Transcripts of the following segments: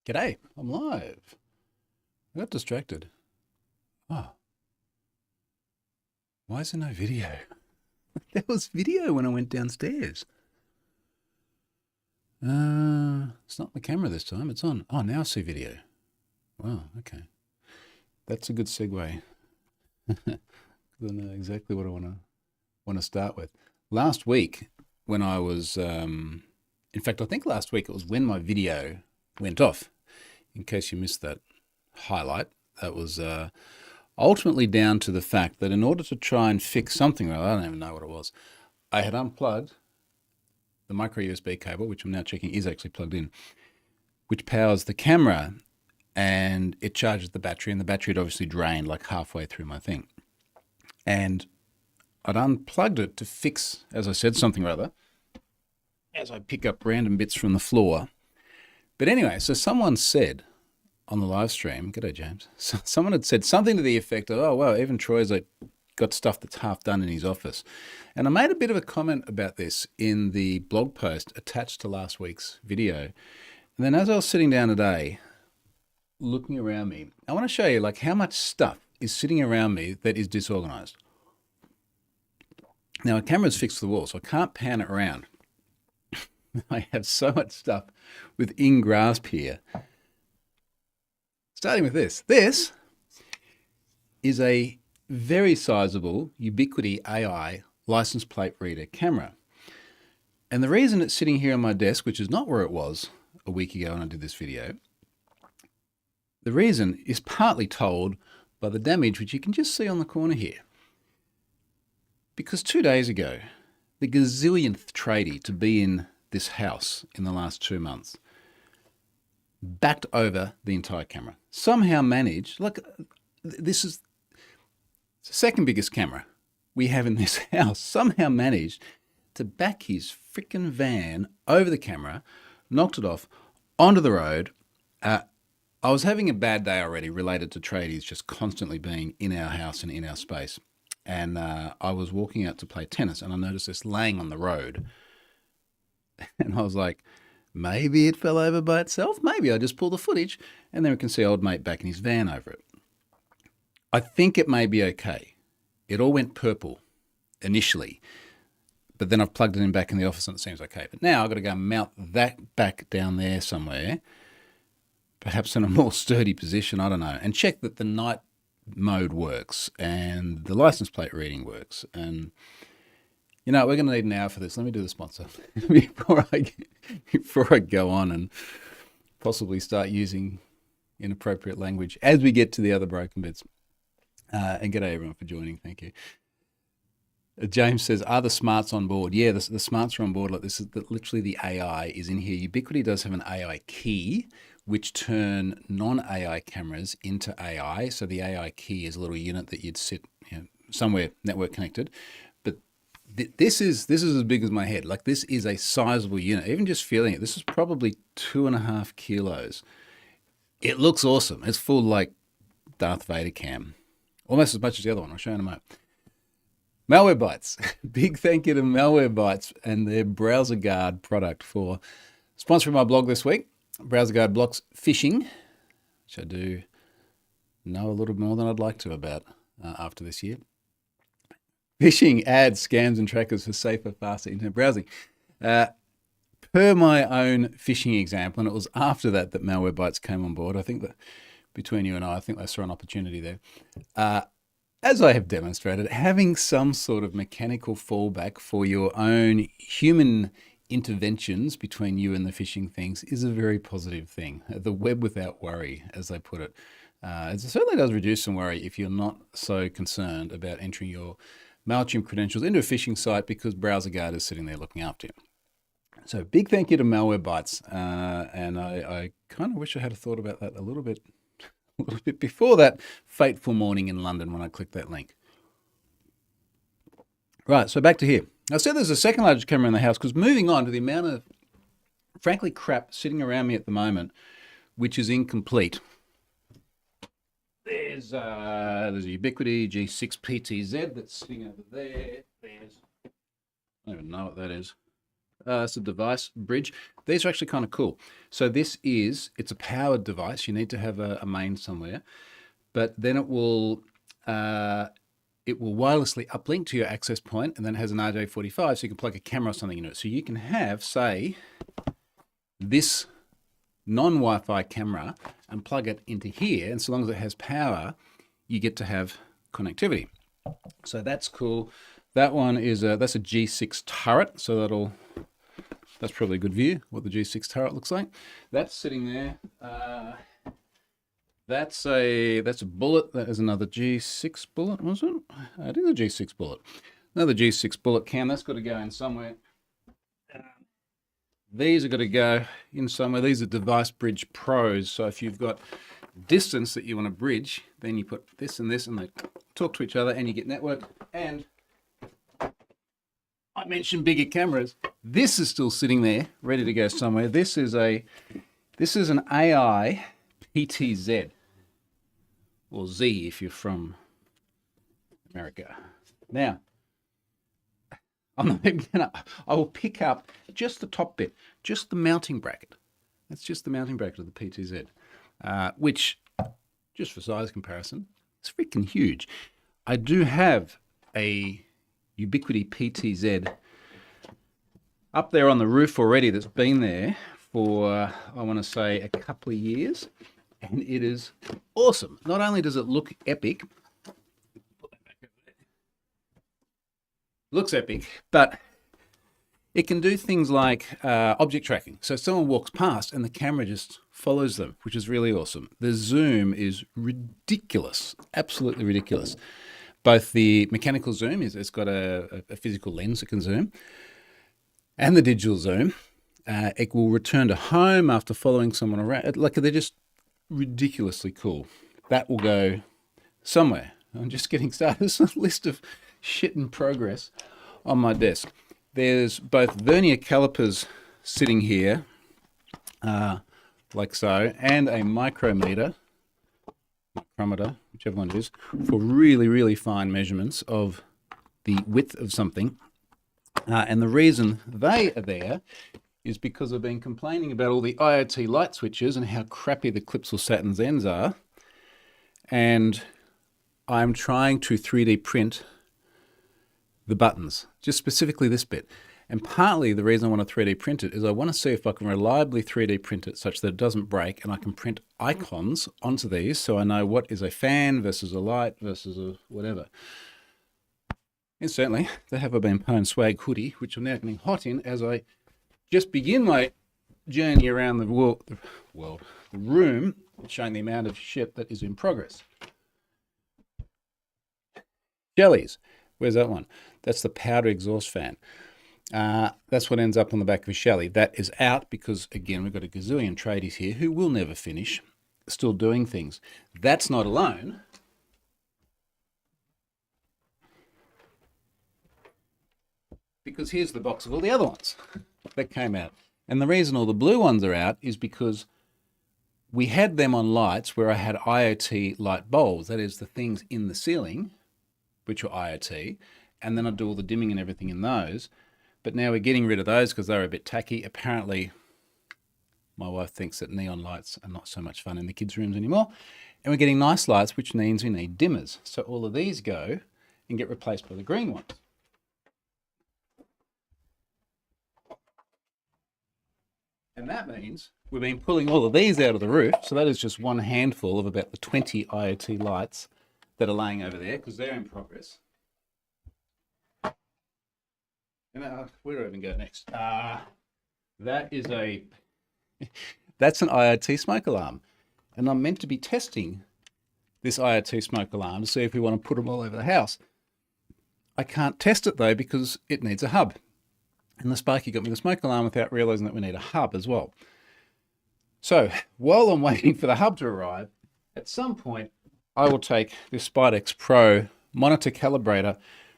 G'day, I'm live. I got distracted. Oh, why is there no video? There was video when I went downstairs. It's not the camera this time, it's on. Oh, now I see video. Wow, okay. That's a good segue. I know exactly what I want to start with. Last week, when I was, in fact, I think last week it was when my video went off. In case you missed that highlight, that was ultimately down to the fact that in order to try and fix something, well, I don't even know what it was, I had unplugged the micro USB cable, which I'm now checking is actually plugged in, which powers the camera, and it charges the battery, and the battery had obviously drained like halfway through my thing. And I'd unplugged it to fix, as I said, something or other, as I pick up random bits from the floor. But anyway, so someone said on the live stream, g'day James, so someone had said something to the effect of, oh wow, even Troy's like got stuff that's half done in his office. And I made a bit of a comment about this in the blog post attached to last week's video. And then as I was sitting down today, looking around me, I want to show you like how much stuff is sitting around me that is disorganized. Now a camera's fixed to the wall, so I can't pan it around. I have so much stuff within grasp here. Starting with this. This is a very sizable Ubiquiti AI license plate reader camera. And the reason it's sitting here on my desk, which is not where it was a week ago when I did this video, the reason is partly told by the damage, which you can just see on the corner here. Because 2 days ago, the gazillionth tradie to be in this house in the last 2 months backed over the entire camera. Somehow managed, look, this is the second biggest camera we have in this house, somehow managed to back his freaking van over the camera, knocked it off onto the road. I was having a bad day already related to tradies just constantly being in our house and in our space. And I was walking out to play tennis and I noticed this laying on the road. And I was like, maybe it fell over by itself. Maybe I just pull the footage and then we can see old mate backing his van over it. I think it may be okay. It all went purple initially, but then I've plugged it in back in the office and it seems okay. But now I've got to go mount that back down there somewhere, perhaps in a more sturdy position, I don't know, and check that the night mode works and the license plate reading works. And you know, we're going to need an hour for this. Let me do the sponsor before I go on and possibly start using inappropriate language as we get to the other broken bits. And g'day everyone for joining. Thank you. James says, are the smarts on board? Yeah, the smarts are on board. Like this is literally the AI is in here. Ubiquiti does have an AI key, which turn non-AI cameras into AI. So the AI key is a little unit that you'd sit somewhere network connected. But this is as big as my head. Like this is a sizable unit. Even just feeling it, this is probably 2.5 kilos. It looks awesome. It's full like Darth Vader cam. Almost as much as the other one. I'll show you in a moment. Malwarebytes. Big thank you to Malwarebytes and their Browser Guard product for sponsoring my blog this week. Browser Guard blocks phishing, which I do know a little more than I'd like to about after this year. Phishing, ads, scams, and trackers for safer, faster internet browsing. Per my own phishing example, and it was after that that Malwarebytes came on board. I think that between you and I think they saw an opportunity there. As I have demonstrated, having some sort of mechanical fallback for your own human interventions between you and the phishing things is a very positive thing. The web without worry, as they put it. It certainly does reduce some worry if you're not so concerned about entering your MailChimp credentials into a phishing site because Browser Guard is sitting there looking after you. So big thank you to Malwarebytes. And I kind of wish I had thought about that a little bit before that fateful morning in London when I clicked that link. Right, so back to here. I said there's a second largest camera in the house because moving on to the amount of, frankly, crap sitting around me at the moment, which is incomplete. There's a Ubiquiti G6 PTZ that's sitting over there. I don't even know what that is. It's a device bridge. These are actually kind of cool. So it's a powered device. You need to have a main somewhere, but then it will wirelessly uplink to your access point, and then it has an RJ45, so you can plug a camera or something into it. So you can have, say, this non-Wi-Fi camera and plug it into here, and so long as it has power, you get to have connectivity. So that's cool. That one is that's a G6 turret, so that's probably a good view what the G6 turret looks like. That's sitting there. That's a bullet. That is another G6 bullet, was it? It is a G6 bullet. Another G6 bullet cam. That's got to go in somewhere. These are got to go in somewhere. These are Device Bridge Pros. So if you've got distance that you want to bridge, then you put this and this, and they talk to each other, and you get network. And I mentioned bigger cameras. This is still sitting there, ready to go somewhere. This is an AI PTZ, or Z if you're from America. Now, I'm not even gonna. I will pick up just the top bit, just the mounting bracket. That's just the mounting bracket of the PTZ, which, just for size comparison, is freaking huge. I do have a Ubiquiti PTZ up there on the roof already that's been there for, I want to say, a couple of years, and it is awesome. Not only does it look epic, looks epic, but it can do things like object tracking. So someone walks past and the camera just follows them, which is really awesome. The zoom is ridiculous, absolutely ridiculous. Both the mechanical zoom, it's got a physical lens that can zoom, and the digital zoom. It will return to home after following someone around. Like, they're just ridiculously cool. That will go somewhere. I'm just getting started. There's a list of shit in progress on my desk. There's both vernier calipers sitting here, like so, and a micrometer, whichever one it is, for really, really fine measurements of the width of something. And the reason they are there is because I've been complaining about all the IoT light switches and how crappy the Clips or Saturn Zens are. And I'm trying to 3D print the buttons, just specifically this bit. And partly the reason I want to 3D print it is I want to see if I can reliably 3D print it such that it doesn't break, and I can print icons onto these so I know what is a fan versus a light versus a whatever. Incidentally, the Have I Been Pwned swag hoodie, which I'm now getting hot in as I just begin my journey around the room, showing the amount of shit that is in progress. Shellys, where's that one? That's the powder exhaust fan. That's what ends up on the back of a Shelly. That is out because, again, we've got a gazillion tradies here who will never finish, still doing things. That's not alone. Because here's the box of all the other ones that came out. And the reason all the blue ones are out is because we had them on lights where I had IoT light bulbs, that is the things in the ceiling, which are IoT, and then I do all the dimming and everything in those. But now we're getting rid of those because they're a bit tacky. Apparently, my wife thinks that neon lights are not so much fun in the kids' rooms anymore. And we're getting nice lights, which means we need dimmers. So all of these go and get replaced by the green ones. And that means we've been pulling all of these out of the roof. So that is just one handful of about the 20 IoT lights that are laying over there because they're in progress. And where do I even go next? That's an IoT smoke alarm. And I'm meant to be testing this IoT smoke alarm to see if we want to put them all over the house. I can't test it though because it needs a hub. And the Sparky got me the smoke alarm without realizing that we need a hub as well. So while I'm waiting for the hub to arrive, at some point I will take this Spidex Pro monitor calibrator,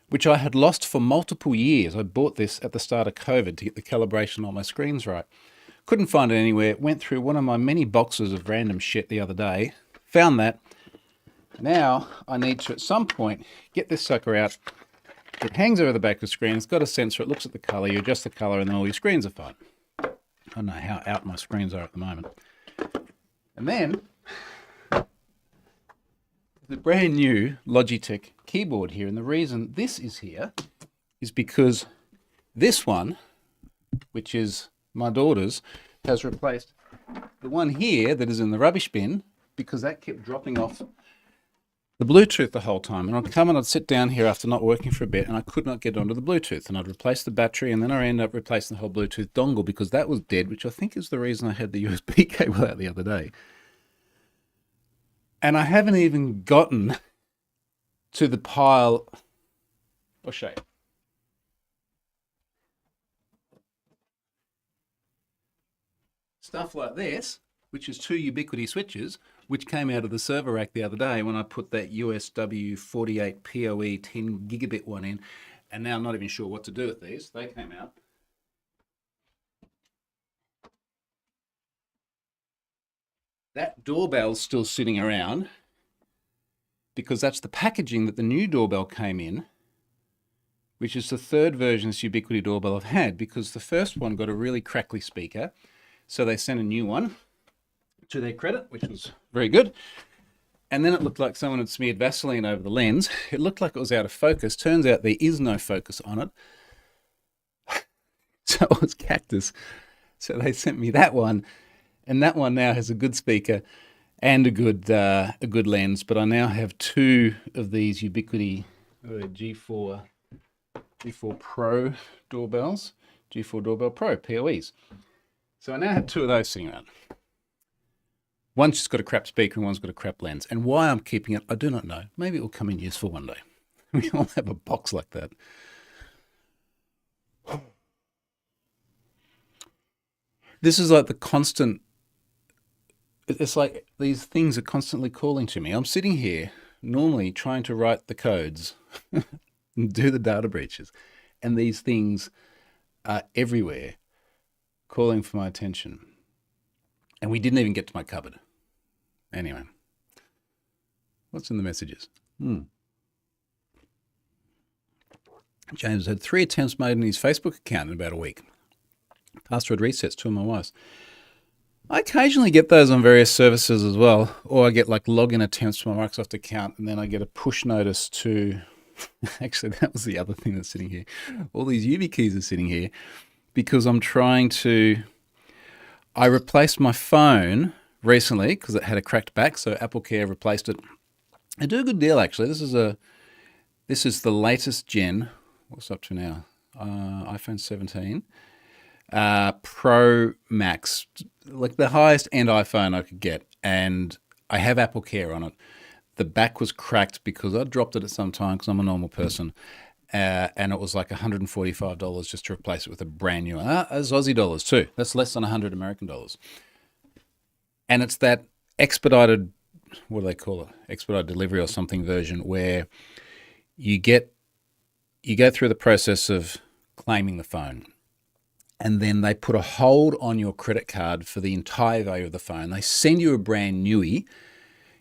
which I had lost for multiple years. I bought this at the start of COVID to get the calibration on my screens right. Couldn't find it anywhere. Went through one of my many boxes of random shit the other day. Found that. Now I need to, at some point, get this sucker out It hangs over the back of the screen. It's got a sensor. It looks at the color. You adjust the color, and then all your screens are fine. I don't know how out my screens are at the moment. And then the brand new Logitech keyboard here. And the reason this is here is because this one, which is my daughter's, has replaced the one here that is in the rubbish bin because that kept dropping off the Bluetooth the whole time. And I'd come and I'd sit down here after not working for a bit and I could not get onto the Bluetooth. And I'd replace the battery and then I ended up replacing the whole Bluetooth dongle because that was dead, which I think is the reason I had the USB cable out the other day. And I haven't even gotten to the pile. I'll show you. Stuff like this, which is 2 Ubiquiti switches, which came out of the server rack the other day when I put that USW 48 PoE 10 gigabit one in, and now I'm not even sure what to do with these. They came out. That doorbell's still sitting around because that's the packaging that the new doorbell came in, which is the third version of this Ubiquiti doorbell I've had, because the first one got a really crackly speaker. So they sent a new one to their credit, which was very good. And then it looked like someone had smeared Vaseline over the lens. It looked like it was out of focus. Turns out there is no focus on it. So it was cactus. So they sent me that one. And that one now has a good speaker and a good lens. But I now have 2 of these Ubiquiti G4 Pro doorbells. G4 Doorbell Pro, PoEs. So I now have 2 of those sitting around. One's just got a crap speaker and one's got a crap lens. And why I'm keeping it, I do not know. Maybe it will come in useful one day. We all have a box like that. This is like the constant, it's like these things are constantly calling to me. I'm sitting here normally trying to write the codes and do the data breaches. And these things are everywhere, calling for my attention. And we didn't even get to my cupboard. Anyway, what's in the messages? James had 3 attempts made in his Facebook account in about a week. Password resets, 2 of my wife's. I occasionally get those on various services as well, or I get like login attempts to my Microsoft account, and then I get a push notice to, actually that was the other thing that's sitting here. All these YubiKeys are sitting here because I'm trying to, I replaced my phone recently because it had a cracked back, so Apple Care replaced it. I do a good deal actually. This is the latest gen. What's up to now? iPhone 17 Pro Max, like the highest end iPhone I could get, and I have Apple Care on it. The back was cracked because I dropped it at some time because I'm a normal person, and it was like $145 just to replace it with a brand new one. That's Aussie dollars too. That's less than 100 American dollars. And it's that expedited, what do they call it? Expedited delivery or something version where you go through the process of claiming the phone. And then they put a hold on your credit card for the entire value of the phone. They send you a brand newie.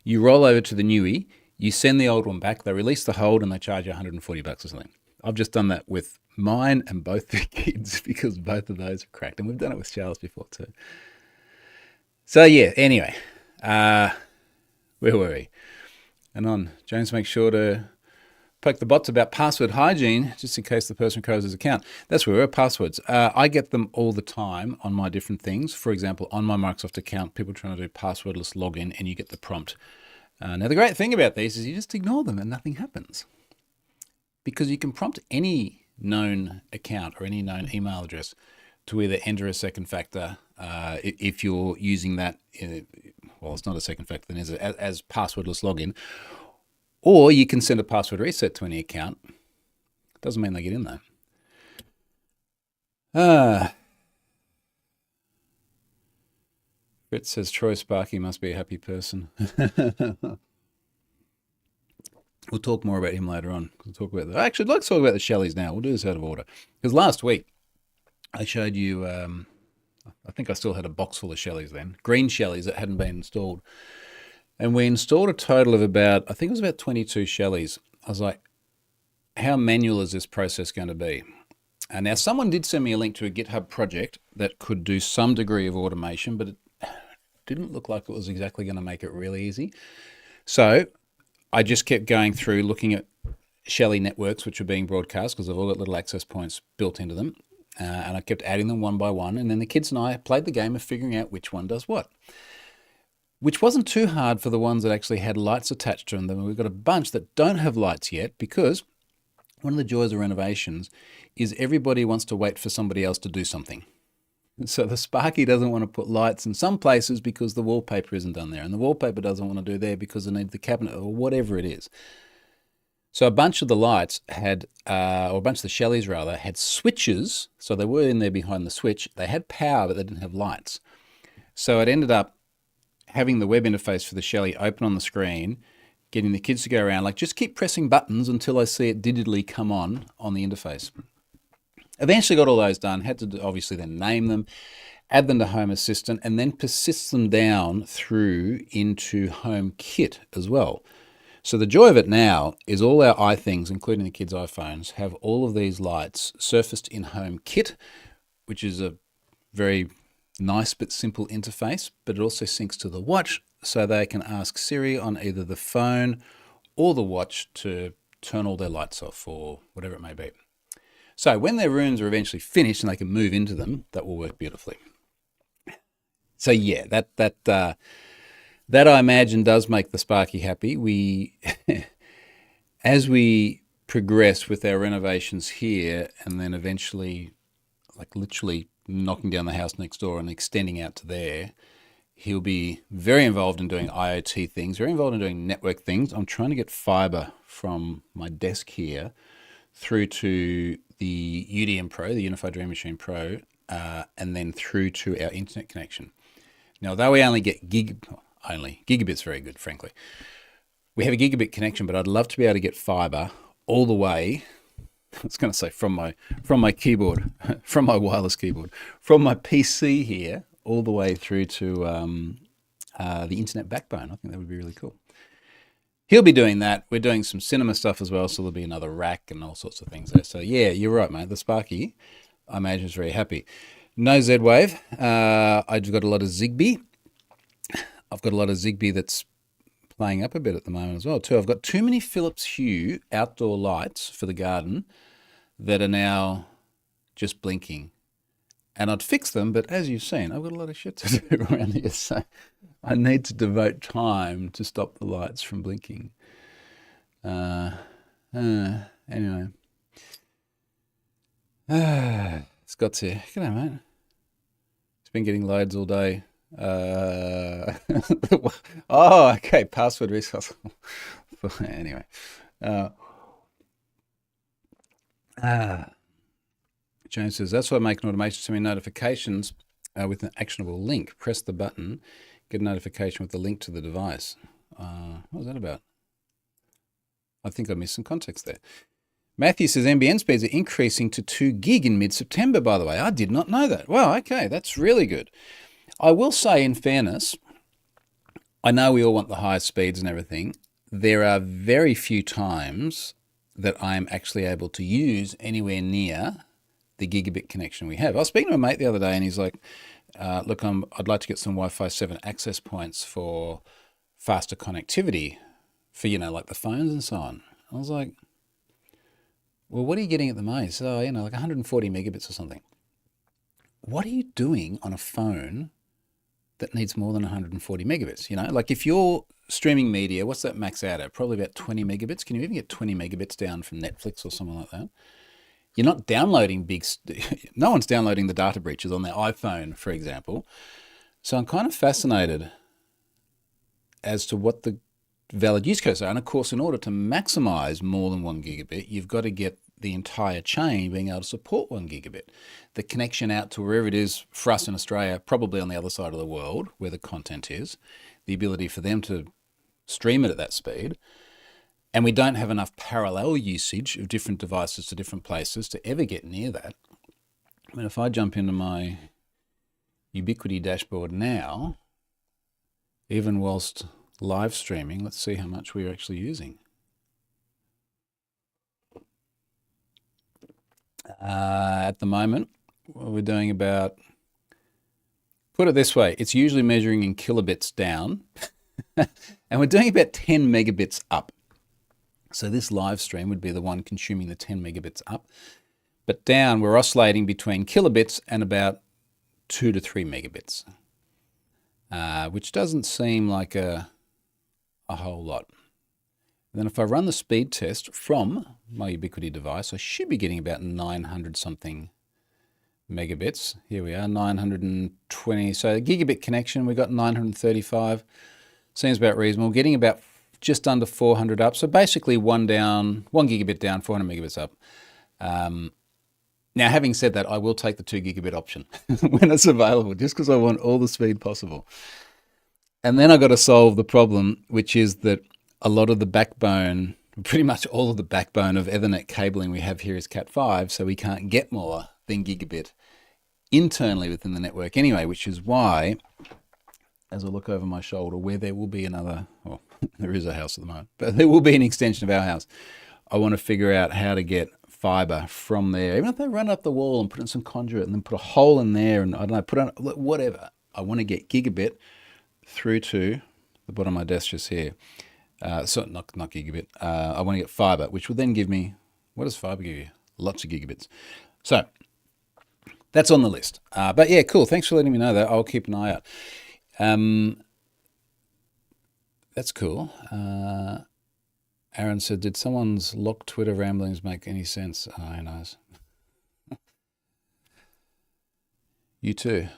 You roll over to the newie. You send the old one back. They release the hold and they charge you $140 or something. I've just done that with mine and both the kids because both of those are cracked. And we've done it with Shellys before too. So yeah, anyway, where were we? And on, James makes sure to poke the bots about password hygiene, just in case the person closes his account. That's where we're passwords. I get them all the time on my different things. For example, on my Microsoft account, people trying to do passwordless login, and you get the prompt. Now, the great thing about these is you just ignore them and nothing happens. Because you can prompt any known account or any known email address to either enter a second factor if you're using that, well, it's not a second factor, then is it, as passwordless login, or you can send a password reset to any account. Doesn't mean they get in there. Fritz says Troy Sparky must be a happy person. We'll talk more about him later on. We'll talk about actually, I'd like to talk about the Shellys now. We'll do this out of order. Because last week, I showed you, I think I still had a box full of Shellys then. Green Shellys that hadn't been installed. And we installed a total of about, I think it was about 22 Shellys. I was like, how manual is this process going to be? And now someone did send me a link to a GitHub project that could do some degree of automation, but it didn't look like it was exactly going to make it really easy. So I just kept going through looking at Shelley networks, which are being broadcast because they've all got little access points built into them. And I kept adding them one by one. And then the kids and I played the game of figuring out which one does what, which wasn't too hard for the ones that actually had lights attached to them. We've got a bunch that don't have lights yet because one of the joys of renovations is everybody wants to wait for somebody else to do something. So the Sparky doesn't want to put lights in some places because the wallpaper isn't done there, and the wallpaper doesn't want to do there because they need the cabinet or whatever it is. So a bunch of the lights had, or a bunch of the Shellys rather, had switches. So they were in there behind the switch. They had power, but they didn't have lights. So it ended up having the web interface for the Shelly open on the screen, getting the kids to go around, like, just keep pressing buttons until I see it digitally come on the interface. Eventually got all those done, had to obviously then name them, add them to Home Assistant, and then persist them down through into HomeKit as well. So the joy of it now is all our iThings, including the kids' iPhones, have all of these lights surfaced in HomeKit, which is a very nice but simple interface, but it also syncs to the watch, so they can ask Siri on either the phone or the watch to turn all their lights off or whatever it may be. So when their rooms are eventually finished and they can move into them, that will work beautifully. So yeah, that I imagine does make the Sparky happy. We, as we progress with our renovations here, and then eventually, like literally knocking down the house next door and extending out to there, he'll be very involved in doing IoT things, very involved in doing network things. I'm trying to get fiber from my desk here through to the UDM Pro, the Unified Dream Machine Pro, and then through to our internet connection. Now, though we only get gigabit's very good, frankly. We have a gigabit connection, but I'd love to be able to get fiber all the way. I was going to say from my keyboard, from my wireless keyboard, from my PC here, all the way through to the internet backbone. I think that would be really cool. He'll be doing that. We're doing some cinema stuff as well, so there'll be another rack and all sorts of things there. So yeah, you're right, mate. The Sparky, I imagine, is very happy. No Z-Wave. I've got a lot of Zigbee. I've got a lot of Zigbee that's playing up a bit at the moment as well too. I've got too many Philips Hue outdoor lights for the garden that are now just blinking. And I'd fix them, but as you've seen, I've got a lot of shit to do around here, so I need to devote time to stop the lights from blinking. Anyway. Scott's here. G'day, mate. It's been getting loads all day. Oh, okay, password reset. Anyway. James says, that's why I make an automation to send me notifications with an actionable link. Press the button, get a notification with the link to the device. What was that about? I think I missed some context there. Matthew says, NBN speeds are increasing to 2 gig in mid-September, by the way. I did not know that. Wow, okay, that's really good. I will say, in fairness, I know we all want the highest speeds and everything. There are very few times that I'm actually able to use anywhere near the gigabit connection we have. I was speaking to a mate the other day and he's like, look, I'd like to get some Wi-Fi 7 access points for faster connectivity for, like the phones and so on. I was like, well, what are you getting at the most? So, like 140 megabits or something. What are you doing on a phone that needs more than 140 megabits? Like if you're streaming media, what's that max out at? Probably about 20 megabits. Can you even get 20 megabits down from Netflix or something like that? You're not downloading no one's downloading the data breaches on their iPhone, for example. So I'm kind of fascinated as to what the valid use cases are. And of course, in order to maximize more than 1 gigabit, you've got to get the entire chain being able to support 1 gigabit. The connection out to wherever it is for us in Australia, probably on the other side of the world where the content is, the ability for them to stream it at that speed. And we don't have enough parallel usage of different devices to different places to ever get near that. I mean, if I jump into my Ubiquity dashboard now, even whilst live streaming, let's see how much we're actually using. At the moment, we're doing about, put it this way, it's usually measuring in kilobits down, and we're doing about 10 megabits up. So this live stream would be the one consuming the 10 megabits up. But down, we're oscillating between kilobits and about 2 to 3 megabits, which doesn't seem like a whole lot. And then if I run the speed test from my Ubiquity device, I should be getting about 900 something megabits. Here we are, 920. So gigabit connection, we got 935. Seems about reasonable. Getting about just under 400 up. So basically one gigabit down, 400 megabits up. Now, having said that, I will take the 2 gigabit option when it's available, just because I want all the speed possible. And then I got to solve the problem, which is that a lot of the backbone, pretty much all of the backbone of Ethernet cabling we have here is Cat5, so we can't get more than gigabit internally within the network anyway, which is why, as I look over my shoulder, where there will be another, well, there is a house at the moment, but there will be an extension of our house. I want to figure out how to get fiber from there, even if they run up the wall and put in some conduit and then put a hole in there and I don't know, put on whatever. I want to get gigabit through to the bottom of my desk just here. So not gigabit. I want to get fiber, which will then give me, what does fiber give you? Lots of gigabits. So that's on the list. But yeah, cool. Thanks for letting me know that. I'll keep an eye out. That's cool. Aaron said, did someone's locked Twitter ramblings make any sense? Oh, who knows? You too.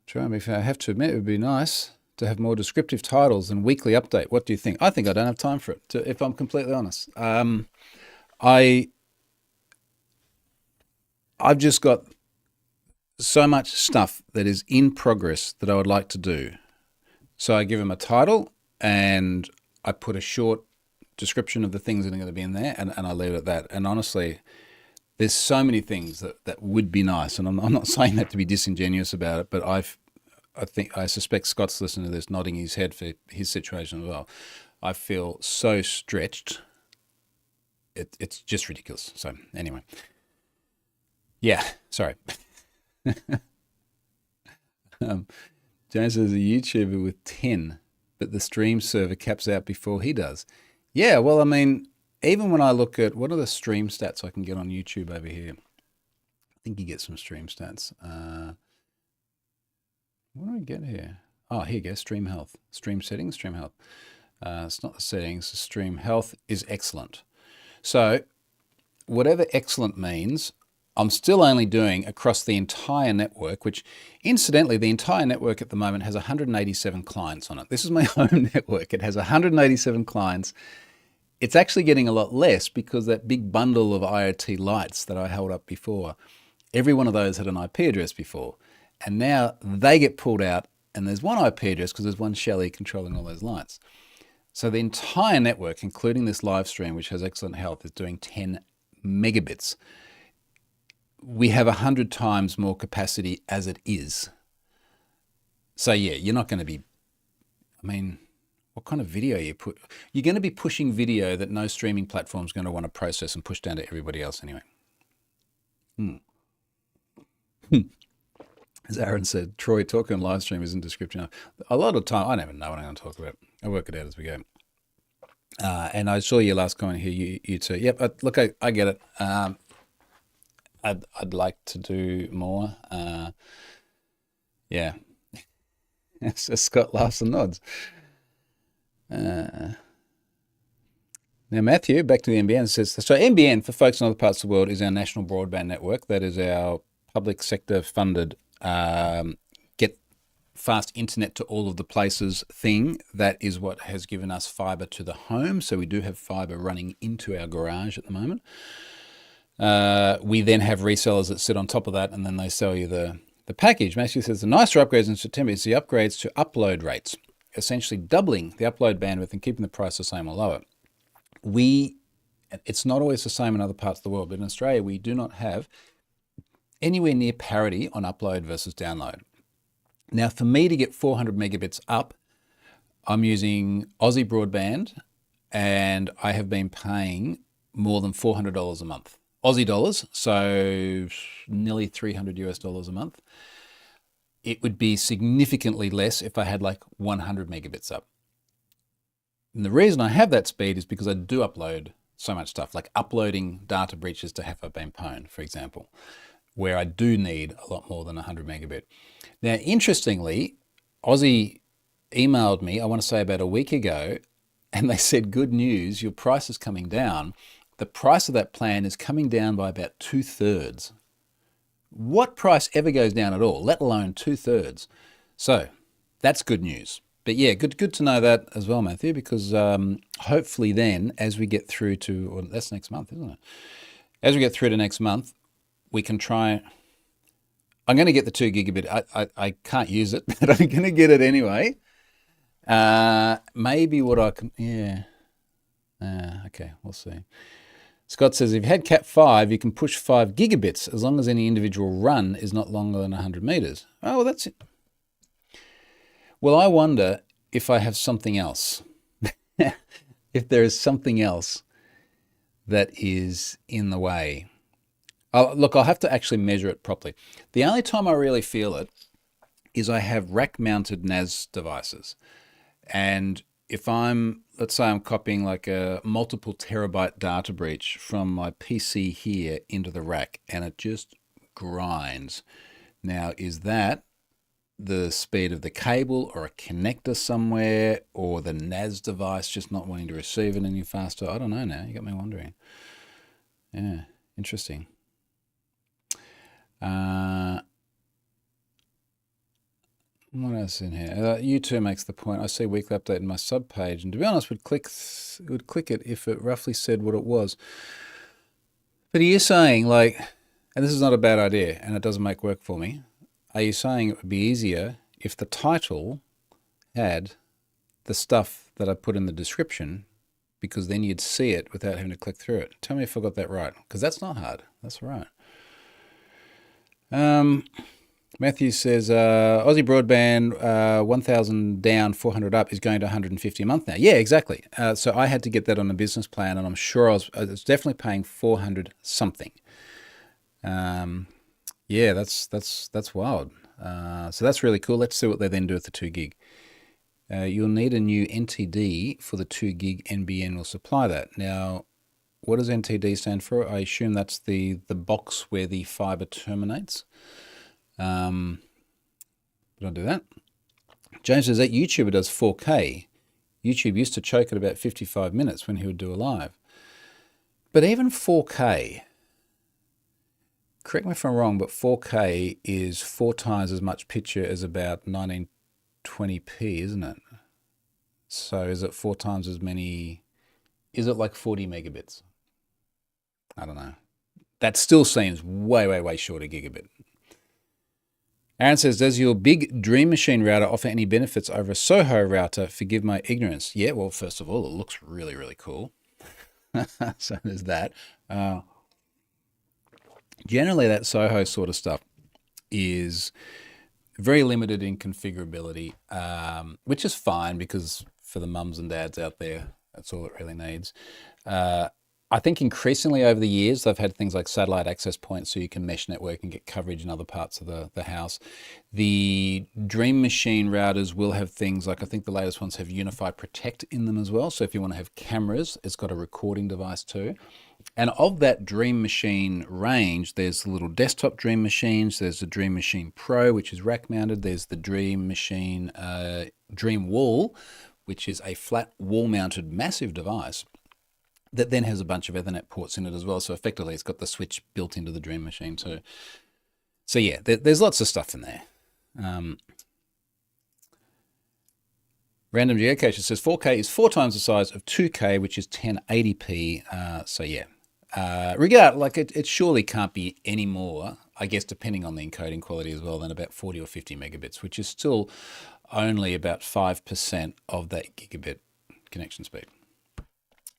Try and be, I have to admit, it would be nice to have more descriptive titles than weekly update. What do you think? I think I don't have time for it, if I'm completely honest. I've just got so much stuff that is in progress that I would like to do. So I give them a title and I put a short description of the things that are going to be in there and I leave it at that. And honestly, there's so many things that would be nice. And I'm not saying that to be disingenuous about it, but I suspect Scott's listening to this, nodding his head for his situation as well. I feel so stretched. It's just ridiculous. So anyway, yeah, sorry. James is a YouTuber with 10, but the stream server caps out before he does. Yeah, well, I mean, even when I look at what are the stream stats I can get on YouTube over here, I think you get some stream stats. What do we get here? Oh, here you go, stream health. Stream settings, stream health. It's not the settings, the stream health is excellent. So whatever excellent means, I'm still only doing across the entire network, which incidentally, the entire network at the moment has 187 clients on it. This is my home network. It has 187 clients. It's actually getting a lot less because that big bundle of IoT lights that I held up before, every one of those had an IP address before. And now they get pulled out and there's one IP address because there's one Shelly controlling all those lights. So the entire network, including this live stream, which has excellent health, is doing 10 megabits. We have 100 times more capacity as it is. So yeah, you're not going to be, I mean, what kind of video you put? You're going to be pushing video that no streaming platform is going to want to process and push down to everybody else anyway. As Aaron said, Troy, talking live stream isn't description. A lot of time, I never know what I'm going to talk about. I work it out as we go. And I saw your last comment here, you too. Yep, look, I get it. I'd like to do more. Yeah. So Scott laughs and nods. Now, Matthew, back to the NBN, says, so NBN, for folks in other parts of the world, is our national broadband network. That is our public sector funded get fast internet to all of the places thing. That is what has given us fiber to the home. So we do have fiber running into our garage at the moment. We then have resellers that sit on top of that and then they sell you the package. Matthew says the nicer upgrades in September is the upgrades to upload rates, essentially doubling the upload bandwidth and keeping the price the same or lower. It's not always the same in other parts of the world, but in Australia, we do not have anywhere near parity on upload versus download. Now, for me to get 400 megabits up, I'm using Aussie Broadband and I have been paying more than $400 a month Aussie dollars, so nearly 300 US dollars a month. It would be significantly less if I had like 100 megabits up. And the reason I have that speed is because I do upload so much stuff, like uploading data breaches to HIBP, for example, where I do need a lot more than 100 megabit. Now, interestingly, Aussie emailed me, I want to say about a week ago, and they said, good news, your price is coming down. The price of that plan is coming down by about 2/3. What price ever goes down at all, let alone 2/3? So that's good news. But yeah, good to know that as well, Matthew, because hopefully then, as we get through to, well, that's next month, isn't it? As we get through to next month, we can try. I'm going to get the 2 gigabit. I can't use it, but I'm going to get it anyway. Maybe what I can, yeah. Okay, we'll see. Scott says, if you had Cat 5, you can push 5 gigabits as long as any individual run is not longer than 100 meters. Oh, well, that's it. Well, I wonder if I have something else. If there is something else that is in the way. Look, I'll have to actually measure it properly. The only time I really feel it is I have rack-mounted NAS devices. And if let's say I'm copying like a multiple terabyte data breach from my PC here into the rack, and it just grinds. Now, is that the speed of the cable or a connector somewhere, or the NAS device just not wanting to receive it any faster? I don't know now. You got me wondering. Yeah, interesting. What else in here? U2 makes the point. I see weekly update in my sub page, and to be honest, would click it if it roughly said what it was. But are you saying, like, and this is not a bad idea, and it doesn't make work for me, are you saying it would be easier if the title had the stuff that I put in the description, because then you'd see it without having to click through it? Tell me if I got that right, because that's not hard. That's right. Matthew says, Aussie broadband, 1,000 down, 400 up is going to 150 a month now. Yeah, exactly. So I had to get that on a business plan, and I'm sure I was definitely paying 400 something. Yeah, that's wild. So that's really cool. Let's see what they then do with the 2 gig. You'll need a new NTD for the 2 gig NBN will supply that. Now, what does NTD stand for? I assume that's the box where the fiber terminates. But I'll do that. James says that YouTuber does 4K. YouTube used to choke at about 55 minutes when he would do a live. But even 4K, correct me if I'm wrong, but 4K is 4 times as much picture as about 1920p, isn't it? So is it 4 times as many? Is it like 40 megabits? I don't know. That still seems way short of gigabit. Aaron says, does your big Dream Machine router offer any benefits over a Soho router? Forgive my ignorance. Yeah, well, first of all, it looks really cool. So there's that. Generally, that Soho sort of stuff is very limited in configurability, which is fine because for the mums and dads out there, that's all it really needs. I think increasingly over the years, they've had things like satellite access points so you can mesh network and get coverage in other parts of the house. The Dream Machine routers will have things like, I think the latest ones have Unify Protect in them as well. So if you want to have cameras, it's got a recording device too. And of that Dream Machine range, there's the little desktop Dream Machines. There's the Dream Machine Pro, which is rack mounted. There's the Dream Machine Dream Wall, which is a flat wall mounted massive device that then has a bunch of Ethernet ports in it as well. So effectively, it's got the switch built into the Dream Machine too. So yeah, there's lots of stuff in there. Random Geocacher says 4K is 4 times the size of 2K, which is 1080p. So yeah, it surely can't be any more, I guess, depending on the encoding quality as well, than about 40 or 50 megabits, which is still only about 5% of that gigabit connection speed.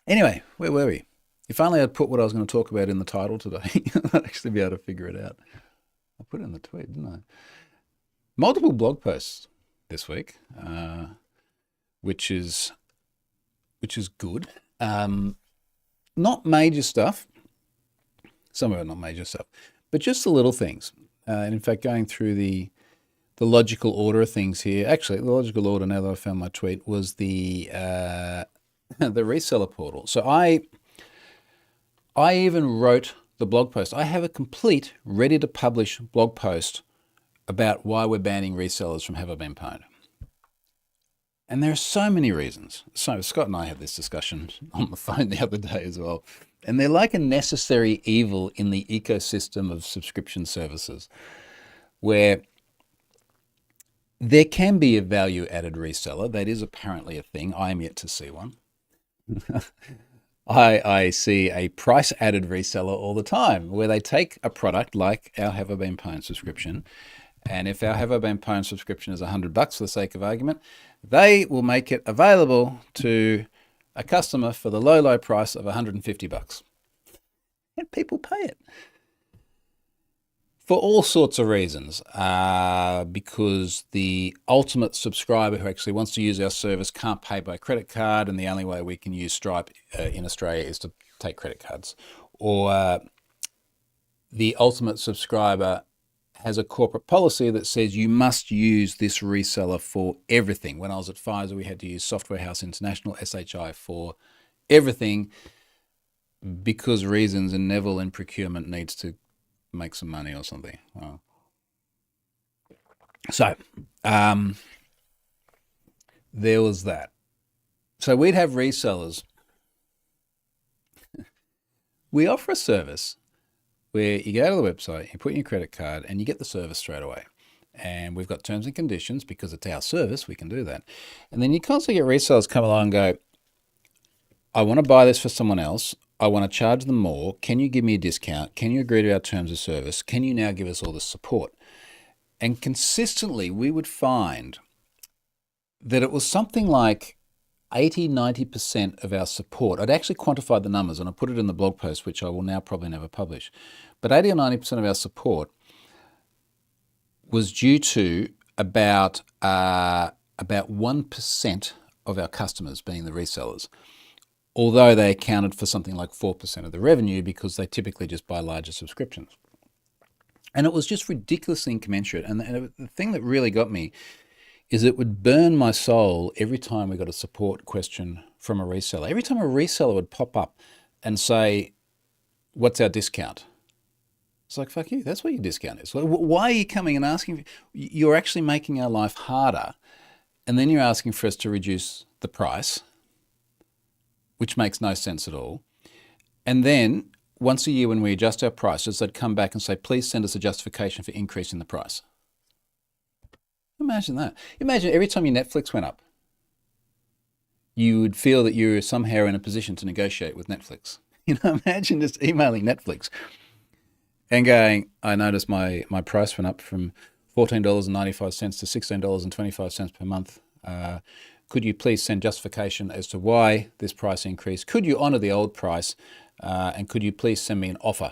Anyway, where were we? If only I'd put what I was going to talk about in the title today, I'd actually be able to figure it out. I put it in the tweet, didn't I? Multiple blog posts this week, which is good. Not major stuff. Some of it not major stuff, but just the little things. And in fact, going through the logical order of things here, actually, the logical order, now that I found my tweet, was the the reseller portal. So I even wrote the blog post. I have a complete, ready to publish blog post about why we're banning resellers from Have I Been Pwned. And there are so many reasons. So Scott and I had this discussion on the phone the other day as well. And they're like a necessary evil in the ecosystem of subscription services, where there can be a value-added reseller. That is apparently a thing. I am yet to see one. I see a price-added reseller all the time, where they take a product like our Have I Been Pwned subscription, and if our Have I Been Pwned subscription is $100 for the sake of argument, they will make it available to a customer for the low price of $150. And people pay it. For all sorts of reasons, because the ultimate subscriber who actually wants to use our service can't pay by credit card, and the only way we can use Stripe in Australia is to take credit cards. Or the ultimate subscriber has a corporate policy that says you must use this reseller for everything. When I was at Pfizer, we had to use Software House International, SHI, for everything because reasons, and Neville in procurement needs to make some money or something. Wow. So there was that. So we'd have resellers. We offer a service where you go to the website, you put in your credit card, and you get the service straight away. And we've got terms and conditions because it's our service, we can do that. And then you constantly get resellers come along and go, I want to buy this for someone else. I want to charge them more. Can you give me a discount? Can you agree to our terms of service? Can you now give us all this support? And consistently, we would find that it was something like 80–90% of our support. I'd actually quantified the numbers and I put it in the blog post, which I will now probably never publish. But 80 or 90% of our support was due to about 1% of our customers being the resellers, although they accounted for something like 4% of the revenue because they typically just buy larger subscriptions. And it was just ridiculously incommensurate. And the thing that really got me is it would burn my soul every time we got a support question from a reseller. Every time a reseller would pop up and say, what's our discount? It's like, fuck you, that's what your discount is. Why are you coming and asking? You're actually making our life harder, and then you're asking for us to reduce the price, which makes no sense at all. And then once a year when we adjust our prices, they'd come back and say, please send us a justification for increasing the price. Imagine that. Imagine every time your Netflix went up, you would feel that you were somehow in a position to negotiate with Netflix. Imagine just emailing Netflix and going, I noticed my price went up from $14.95 to $16.25 per month. Could you please send justification as to why this price increased? Could you honor the old price? And could you please send me an offer?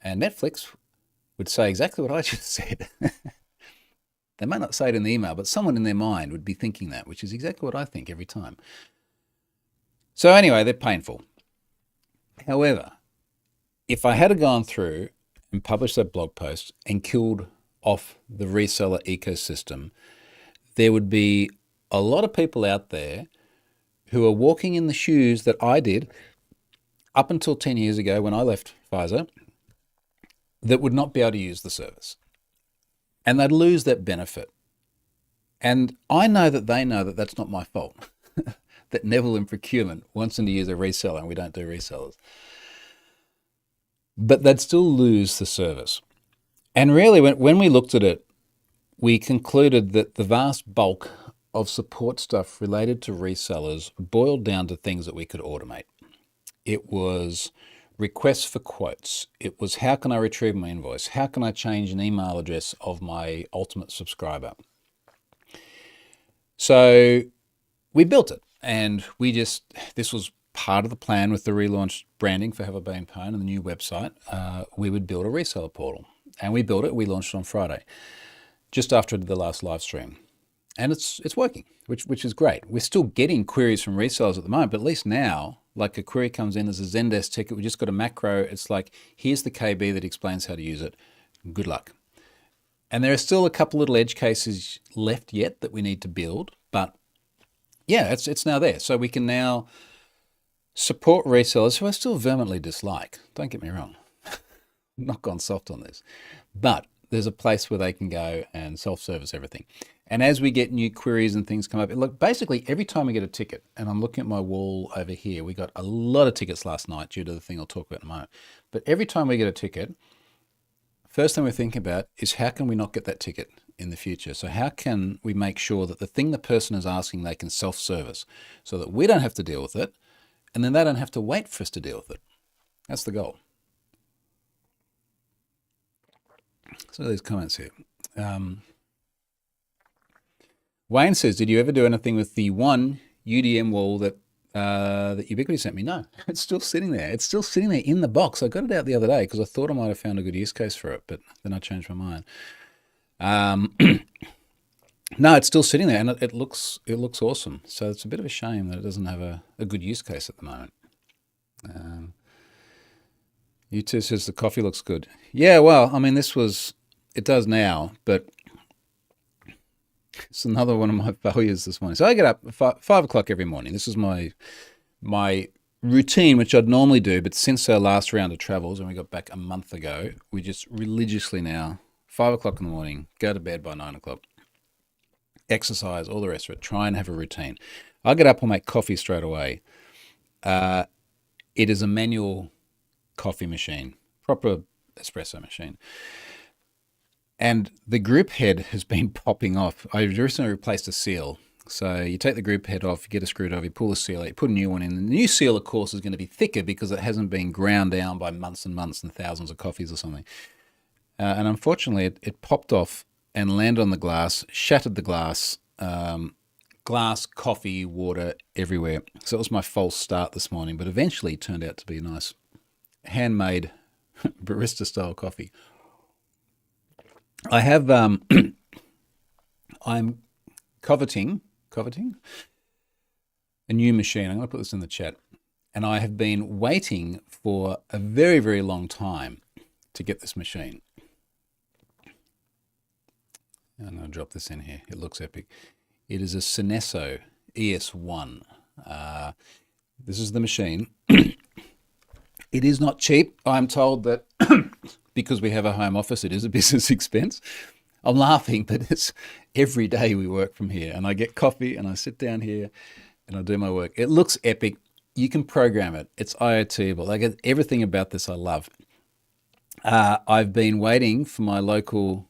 And Netflix would say exactly what I just said. They might not say it in the email, but someone in their mind would be thinking that, which is exactly what I think every time. So anyway, they're painful. However, if I had gone through and published that blog post and killed off the reseller ecosystem, there would be a lot of people out there who are walking in the shoes that I did up until 10 years ago when I left Pfizer, that would not be able to use the service. And they'd lose that benefit. And I know that they know that that's not my fault, that Neville in procurement wants them to use a reseller and we don't do resellers. But they'd still lose the service. And really, when we looked at it, we concluded that the vast bulk of support stuff related to resellers boiled down to things that we could automate. It was requests for quotes. It was, how can I retrieve my invoice? How can I change an email address of my ultimate subscriber? So we built it, and this was part of the plan with the relaunched branding for Have I Been Pwned and the new website. We would build a reseller portal, and we built it. We launched it on Friday, just after the last live stream. And it's working, which is great. We're still getting queries from resellers at the moment, but at least now, like a query comes in, there's a Zendesk ticket, we just got a macro. It's like, here's the KB that explains how to use it. Good luck. And there are still a couple little edge cases left yet that we need to build, but yeah, it's now there. So we can now support resellers who I still vehemently dislike. Don't get me wrong. I'm not gone soft on this. But there's a place where they can go and self-service everything. And as we get new queries and things come up, look, basically every time we get a ticket, and I'm looking at my wall over here, we got a lot of tickets last night due to the thing I'll talk about in a moment. But every time we get a ticket, first thing we're thinking about is how can we not get that ticket in the future? So how can we make sure that the thing the person is asking, they can self-service so that we don't have to deal with it, and then they don't have to wait for us to deal with it. That's the goal. So these comments here. Wayne says, did you ever do anything with the one UDM wall that that Ubiquity sent me? No, it's still sitting there. It's still sitting there in the box. I got it out the other day because I thought I might have found a good use case for it, but then I changed my mind. No, it's still sitting there, and it looks awesome. So it's a bit of a shame that it doesn't have a good use case at the moment. U2 says the coffee looks good. Yeah, well, I mean, it does now, but it's another one of my failures this morning. So I get up at 5 o'clock every morning. This is my routine, which I'd normally do, but since our last round of travels, and we got back a month ago, we just religiously now, 5 o'clock in the morning, go to bed by 9 o'clock, exercise, all the rest of it, try and have a routine. I get up, I'll make coffee straight away. It is a manual coffee machine, proper espresso machine. And the group head has been popping off. I recently replaced a seal. So you take the group head off, you get a screwdriver, you pull the seal out, you put a new one in. The new seal, of course, is going to be thicker because it hasn't been ground down by months and months and thousands of coffees or something. And unfortunately, it popped off and landed on the glass, shattered the glass, glass, coffee, water everywhere. So it was my false start this morning, but eventually it turned out to be a nice handmade barista-style coffee. I have, I'm coveting a new machine. I'm going to put this in the chat. And I have been waiting for a very, very long time to get this machine. I'm going to drop this in here. It looks epic. It is a Synesso ES1. This is the machine. It is not cheap. I'm told that because we have a home office, it is a business expense. I'm laughing, but it's every day we work from here, and I get coffee and I sit down here and I do my work. It looks epic. You can program it. It's IoT, but like everything about this I love. I've been waiting for my local